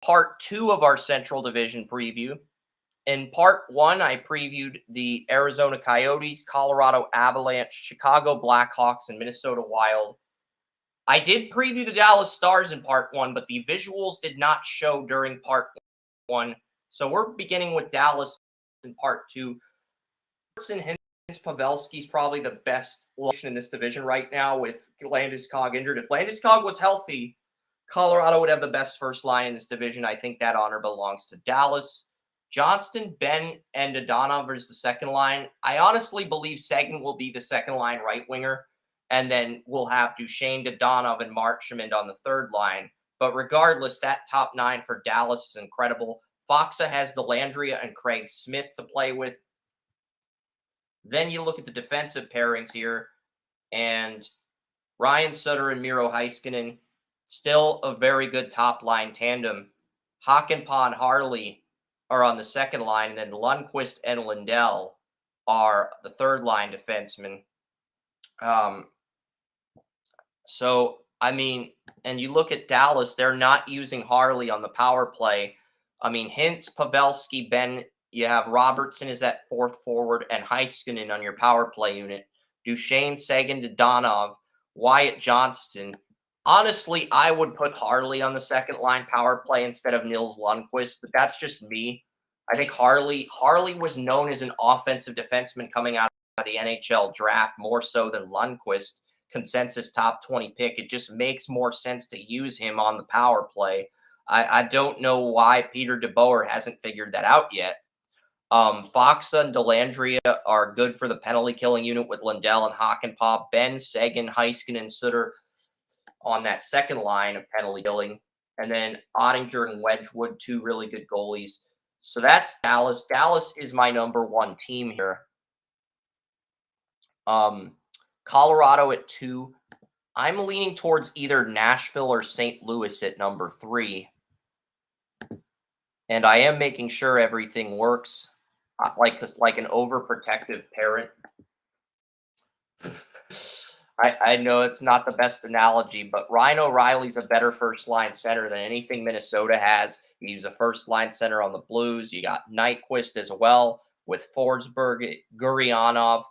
part 2 of our Central Division preview. In part 1, I previewed the Arizona Coyotes, Colorado Avalanche, Chicago Blackhawks, and Minnesota Wild. I did preview the Dallas Stars in part 1, but the visuals did not show during part 1. So we're beginning with Dallas in part 2. Pavelski is probably the best option in this division right now with Landeskog injured. If Landeskog was healthy, Colorado would have the best first line in this division. I think that honor belongs to Dallas. Johnston, Ben, and Dadonov is the second line. I honestly believe Seguin will be the second line right winger, and then we'll have Duchesne, Dadonov, and Marchand on the third line. But regardless, that top 9 for Dallas is incredible. Foxa has Delandria and Craig Smith to play with. Then you look at the defensive pairings here, and Ryan Sutter and Miro Heiskanen, still a very good top-line tandem. Hakanpää and Harley are on the second line, and then Lundqvist and Lindell are the third-line defensemen. And you look at Dallas, they're not using Harley on the power play. Hintz, Pavelski, Ben, you have Robertson is at fourth forward, and Heiskanen on your power play unit. Duchesne, Seguin, Dadonov, Wyatt Johnston. Honestly, I would put Harley on the second line power play instead of Nils Lundqvist, but that's just me. I think Harley was known as an offensive defenseman coming out of the NHL draft more so than Lundqvist, consensus top 20 pick. It just makes more sense to use him on the power play. I don't know why Peter DeBoer hasn't figured that out yet. Foxa and Delandria are good for the penalty killing unit with Lindell and Hakanpää. Ben, Seguin, Heiskanen, and Sutter on that second line of penalty killing. And then Ottinger and Wedgwood, 2 really good goalies. So that's Dallas. Dallas is my number 1 team here. Colorado at 2. I'm leaning towards either Nashville or St. Louis at number 3. And I am making sure everything works like an overprotective parent. I know it's not the best analogy, but Ryan O'Reilly's a better first-line center than anything Minnesota has. He's a first-line center on the Blues. You got Nyquist as well with Forsberg, Gurianov.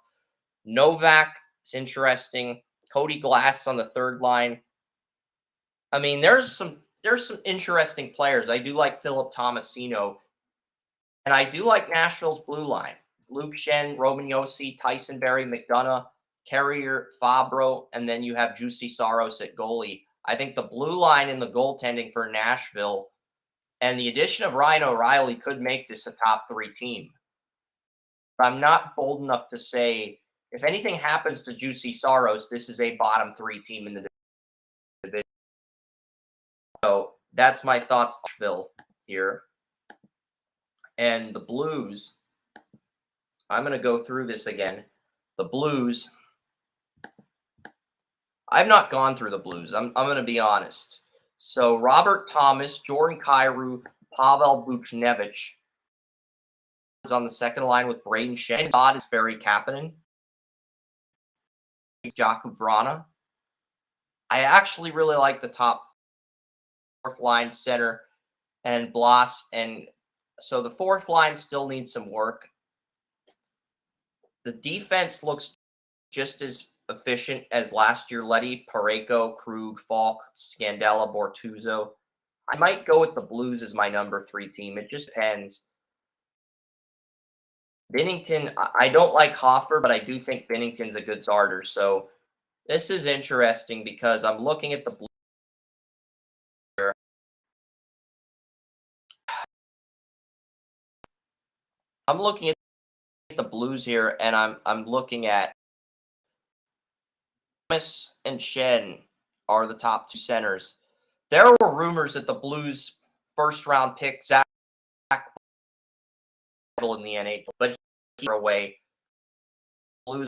Novak is interesting. Cody Glass on the third line. There's some interesting players. I do like Philip Tomasino, and I do like Nashville's blue line. Luke Shen, Roman Josi, Tyson Berry, McDonough, Carrier, Fabro, and then you have Juicy Saros at goalie. I think the blue line and the goaltending for Nashville and the addition of Ryan O'Reilly could make this a top 3 team. I'm not bold enough to say if anything happens to Juicy Saros, this is a bottom 3 team in the division. So that's my thoughts on Nashville here. And the Blues, I'm going to go through this again. The Blues, I've not gone through the Blues. I'm going to be honest. So Robert Thomas, Jordan Kyrou, Pavel Buchnevich is on the second line with Braden Shen. Todd is Barry Kapanen. Jakub Vrana. I actually really like the top fourth line center and Blas. And so the fourth line still needs some work. The defense looks just as efficient as last year. Leddy, Parayko, Krug, Falk, Scandella, Bortuzzo. I might go with the Blues as my number 3 team. It just depends. Binnington, I don't like Hoffer, but I do think Binnington's a good starter. So this is interesting because I'm looking at the Blues here. I'm looking at the Blues here, and I'm looking at Thomas and Shen are the top 2 centers. There were rumors that the Blues first-round pick Zach in the NHL, but he's away. The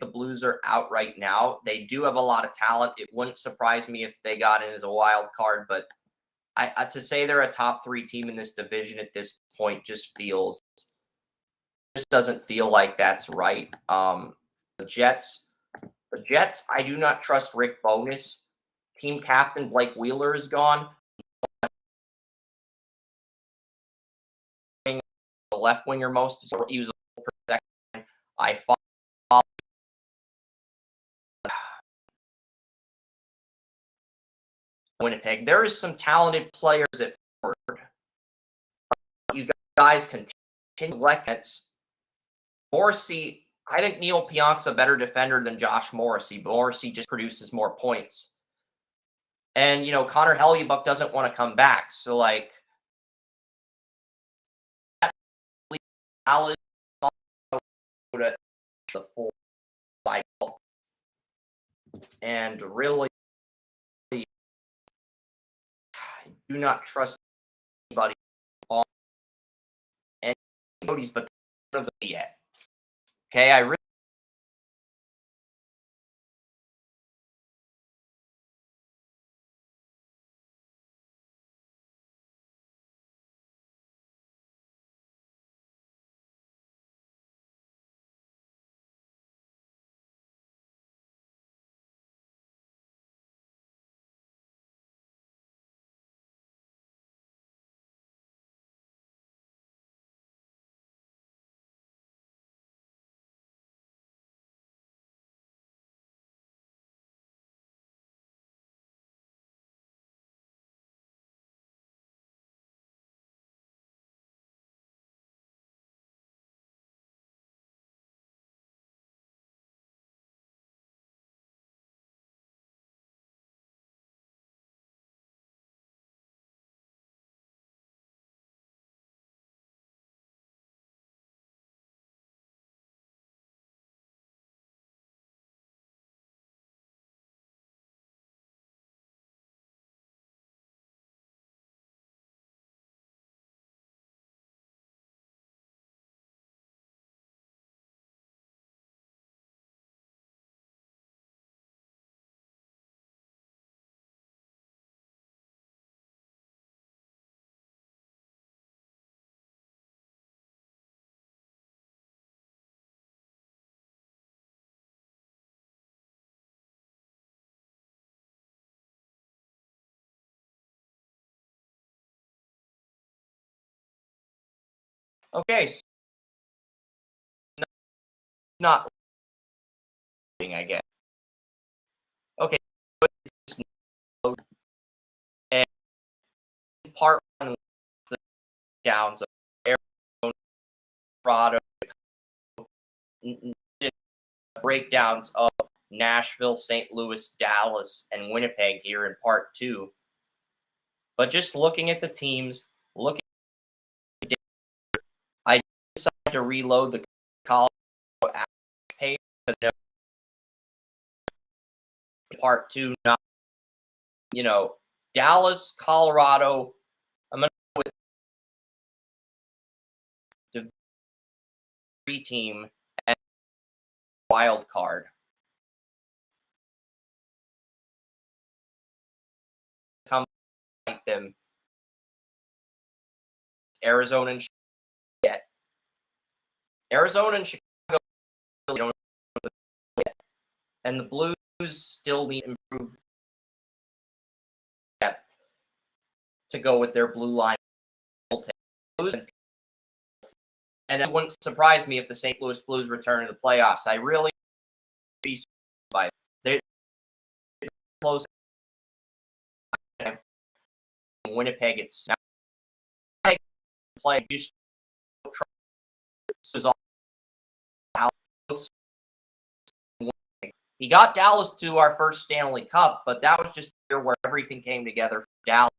Blues are out right now. They do have a lot of talent. It wouldn't surprise me if they got in as a wild card, but to say they're a top 3 team in this division at this point just doesn't feel like that's right. The Jets, I do not trust Rick Bowness. Team captain Blake Wheeler is gone. left winger most. So he was a per second. I follow Winnipeg. There is some talented players at forward. You guys continue Lekens. Morrissey, I think Neil Pionk's a better defender than Josh Morrissey, but Morrissey just produces more points. And, Connor Hellebuyck doesn't want to come back. So, like, Alice the full cycle. And really, I do not trust anybody on anybody's but none of them yet. Okay, I really. Okay, so not I guess. Okay, and part one the downs of Arizona, Colorado, breakdowns of Nashville, St. Louis, Dallas, and Winnipeg here in part two. But just looking at the teams, I decided to reload the Colorado page because part two, not Dallas, Colorado. I'm gonna go with the team and wild card. Come like them, Arizona and yet. Arizona and Chicago don't know yet. And the Blues still need improved depth to go with their blue line. And it wouldn't surprise me if the St. Louis Blues return to the playoffs. I really be by they're close. Winnipeg, it's now play just he got Dallas to our first Stanley Cup, but that was just a year where everything came together for Dallas.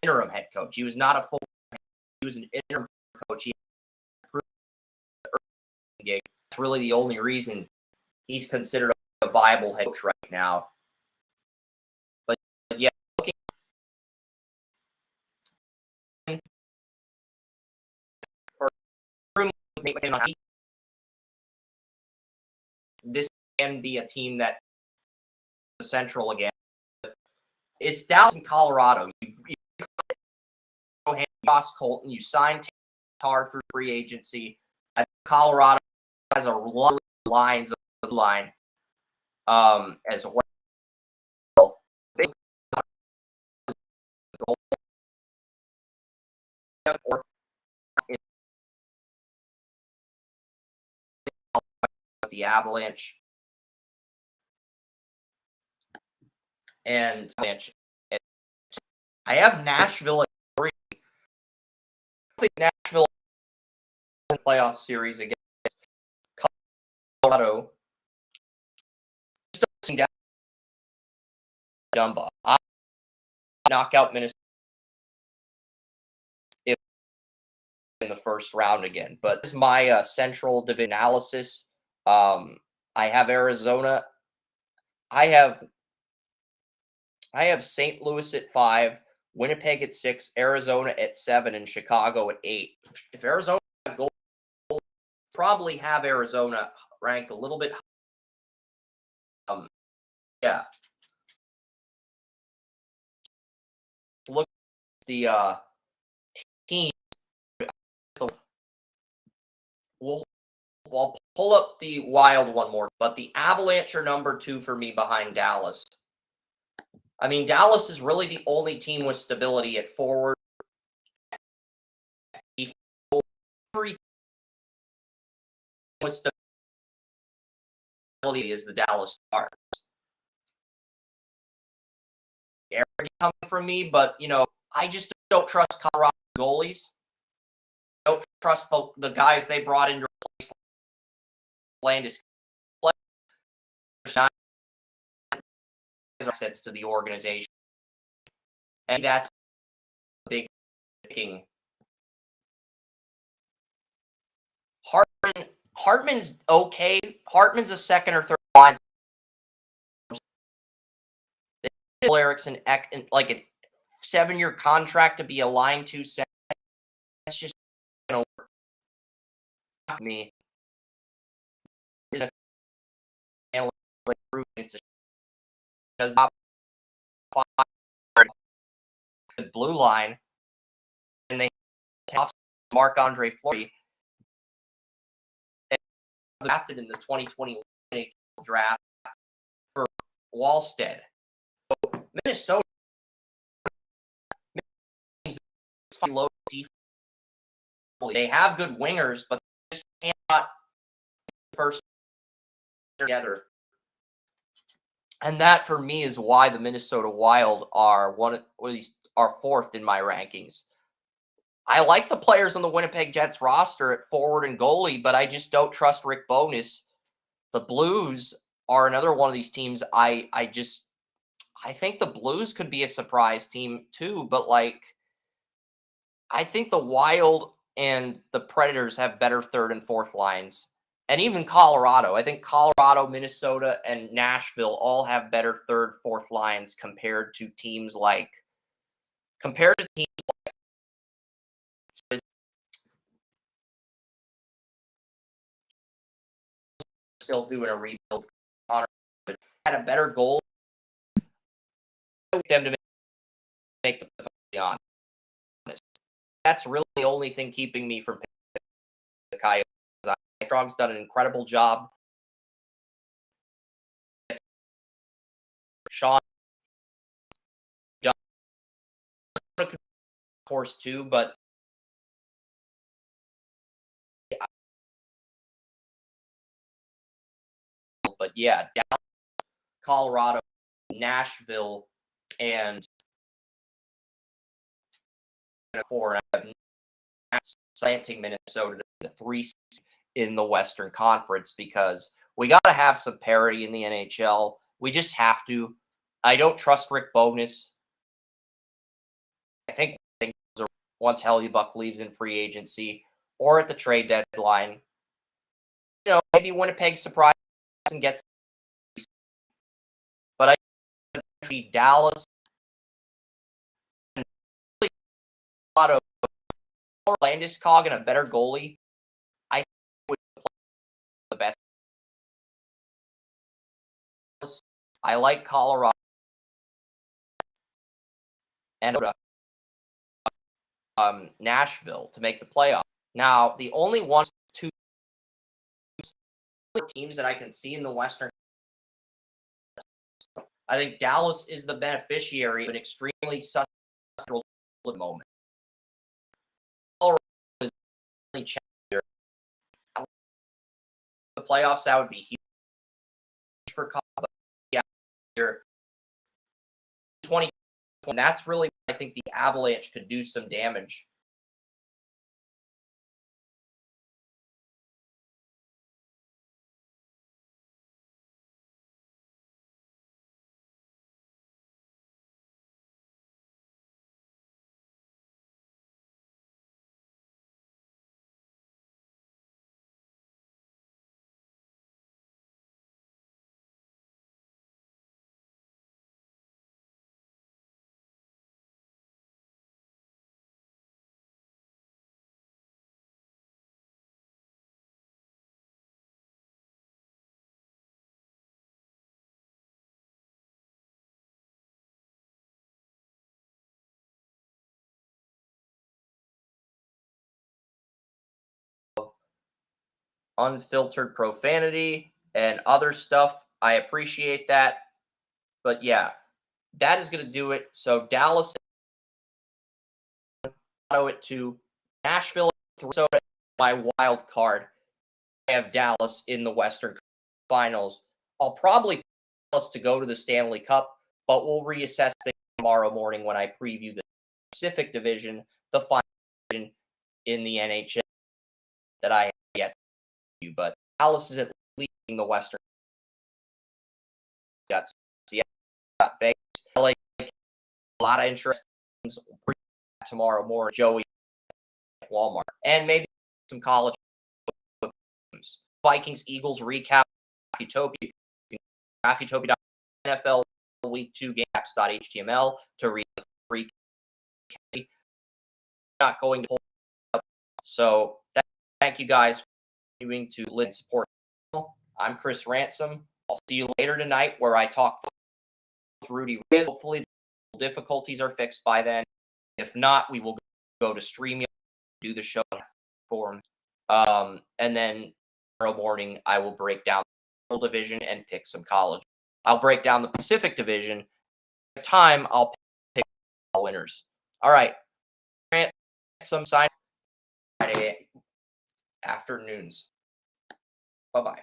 Interim head coach. He was not a full. He was an interim coach. He gig. That's really the only reason he's considered a viable head coach right now. But yeah, this can be a team that is central again. It's Dallas and Colorado. You Ross Colton. You signed Tatar through free agency. Colorado has a lot of lines of the line as well. the Avalanche. And I have Nashville at 3. I think Nashville in the playoff series against Colorado. Just don't seem Dumba. I knock out Minnesota in the first round again. But this is my central division analysis. I have Arizona. I have St. Louis at 5, Winnipeg at 6, Arizona at 7, and Chicago at 8. If Arizona had gold, probably have Arizona ranked a little bit. Yeah. Look at the team. I'll pull up the Wild one more, but the Avalanche are number 2 for me behind Dallas. I mean, Dallas is really the only team with stability at forward. Every with stability is the Dallas Stars. Arrogant coming from me, but I just don't trust Colorado goalies. Don't trust the guys they brought in to replace Landis. Assets to the organization, and that's a big thing. Hartman's okay. Hartman's a second or third line. Erickson, like a 7-year contract to be a line 2 center. That's just gonna work me. It's because the blue line, and they have Marc-Andre Fleury drafted in the 2021 draft for Wallstead. So Minnesota low defense. They have good wingers, but they just cannot first together. And that for me is why the Minnesota Wild are fourth in my rankings. I like the players on the Winnipeg Jets roster at forward and goalie, but I just don't trust Rick Bowness. The Blues are another one of these teams. I think the Blues could be a surprise team too, but I think the Wild and the Predators have better third and fourth lines. And even Colorado. I think Colorado, Minnesota, and Nashville all have better third, fourth lines compared to teams like still doing a rebuild. Had a better goal. Them to make the honest. That's really the only thing keeping me from picking the Coyotes. Strong's done an incredible job. Sean, of course, too, but yeah, Dallas, Colorado, Nashville, and 4. And I have slanting Minnesota to the 3 in the Western Conference because we got to have some parity in the NHL. We just have to. I don't trust Rick Bowness. I think once Hellebuyck leaves in free agency or at the trade deadline, maybe Winnipeg surprises and gets. But I see Dallas and Landeskog and a better goalie. I think would play the best. I like Colorado and Nashville to make the playoffs. Now, the only two teams that I can see in the Western, I think Dallas is the beneficiary of an extremely successful moment. Colorado is the playoffs, that would be huge for Colorado. But yeah, you're 20, and that's really, I think the Avalanche could do some damage. Unfiltered profanity and other stuff. I appreciate that. But yeah, that is going to do it. So Dallas, it to Nashville, Minnesota, my wild card. I have Dallas in the Western Finals. I'll probably pick Dallas to go to the Stanley Cup, but we'll reassess things tomorrow morning when I preview the Pacific Division, the final division in the NHL that I have yet to do. But Dallas is at leading the Western. Got Seattle, got Vegas, LA, a lot of interesting things tomorrow morning. Joey at Walmart, and maybe some college games. Vikings, Eagles recap. Utopia, Utopia. NFL Week 2 games.html to read the free. Not going to pull up. So thank you guys for continuing to listen and support. I'm Chris Ransom. I'll see you later tonight where I talk with Rudy Riz. Hopefully the difficulties are fixed by then. If not, we will go to StreamYard, do the show form. And then tomorrow morning I will break down the division and pick some college. I'll break down the Pacific Division. At the time, I'll pick all winners. All right. Some sign Friday afternoons. Bye-bye.